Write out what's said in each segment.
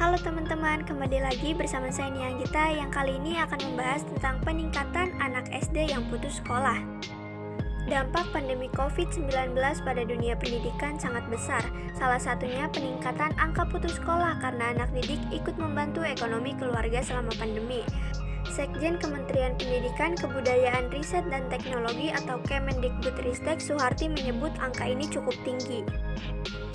Halo teman-teman, kembali lagi bersama saya Nia Gita yang kali ini akan membahas tentang peningkatan anak SD yang putus sekolah. Dampak pandemi COVID-19 pada dunia pendidikan sangat besar, salah satunya peningkatan angka putus sekolah karena anak didik ikut membantu ekonomi keluarga selama pandemi. Sekjen Kementerian Pendidikan, Kebudayaan, Riset, dan Teknologi atau Kemendikbudristek Suharti menyebut angka ini cukup tinggi.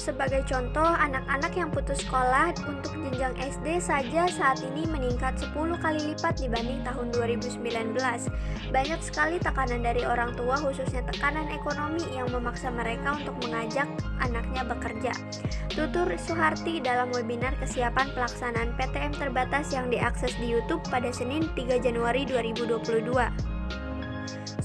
Sebagai contoh, anak-anak yang putus sekolah untuk jenjang SD saja saat ini meningkat 10 kali lipat dibanding tahun 2019. Banyak sekali tekanan dari orang tua, khususnya tekanan ekonomi yang memaksa mereka untuk mengajak anaknya bekerja. Tutur Suharti dalam webinar kesiapan pelaksanaan PTM terbatas yang diakses di YouTube pada Senin 3 Januari 2022.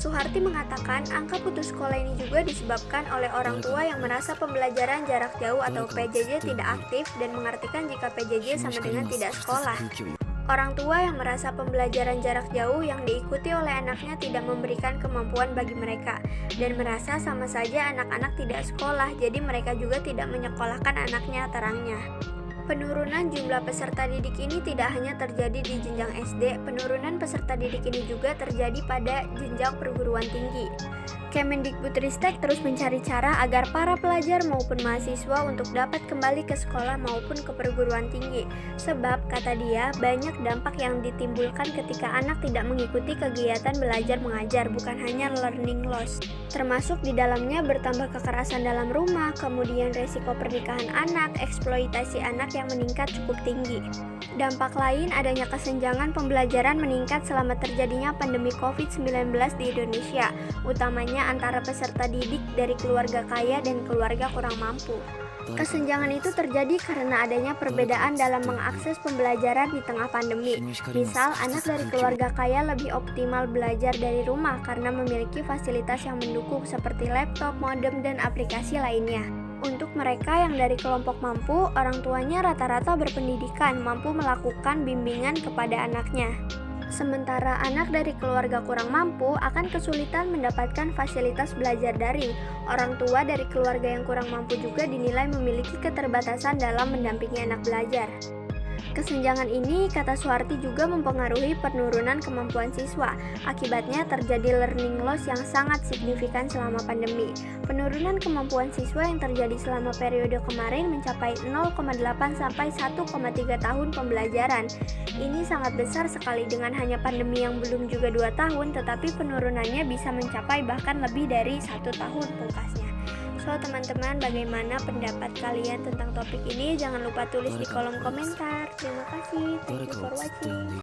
Suharti mengatakan angka putus sekolah ini juga disebabkan oleh orang tua yang merasa pembelajaran jarak jauh atau PJJ tidak aktif dan mengartikan jika PJJ sama dengan tidak sekolah. Orang tua yang merasa pembelajaran jarak jauh yang diikuti oleh anaknya tidak memberikan kemampuan bagi mereka dan merasa sama saja anak-anak tidak sekolah, jadi mereka juga tidak menyekolahkan anaknya, terangnya. Penurunan jumlah peserta didik ini tidak hanya terjadi di jenjang SD, penurunan peserta didik ini juga terjadi pada jenjang perguruan tinggi. Kemendikbudristek terus mencari cara agar para pelajar maupun mahasiswa untuk dapat kembali ke sekolah maupun ke perguruan tinggi. Sebab, kata dia, banyak dampak yang ditimbulkan ketika anak tidak mengikuti kegiatan belajar mengajar, bukan hanya learning loss. Termasuk di dalamnya bertambah kekerasan dalam rumah, kemudian resiko pernikahan anak, eksploitasi anak yang meningkat cukup tinggi. Dampak lain adanya kesenjangan pembelajaran meningkat selama terjadinya pandemi COVID-19 di Indonesia, utamanya antara peserta didik dari keluarga kaya dan keluarga kurang mampu. Kesenjangan itu terjadi karena adanya perbedaan dalam mengakses pembelajaran di tengah pandemi. Misal, anak dari keluarga kaya lebih optimal belajar dari rumah karena memiliki fasilitas yang mendukung seperti laptop, modem, dan aplikasi lainnya. Untuk mereka yang dari kelompok mampu, orang tuanya rata-rata berpendidikan, mampu melakukan bimbingan kepada anaknya. Sementara anak dari keluarga kurang mampu akan kesulitan mendapatkan fasilitas belajar daring. Orang tua dari keluarga yang kurang mampu juga dinilai memiliki keterbatasan dalam mendampingi anak belajar. Kesenjangan ini, kata Suharti, juga mempengaruhi penurunan kemampuan siswa. Akibatnya terjadi learning loss yang sangat signifikan selama pandemi. Penurunan kemampuan siswa yang terjadi selama periode kemarin mencapai 0,8 sampai 1,3 tahun pembelajaran. Ini sangat besar sekali dengan hanya pandemi yang belum juga 2 tahun, tetapi penurunannya bisa mencapai bahkan lebih dari 1 tahun, pungkasnya. So, teman-teman, bagaimana pendapat kalian tentang topik ini? Jangan lupa tulis di kolom komentar. Terima kasih. Thank you for watching.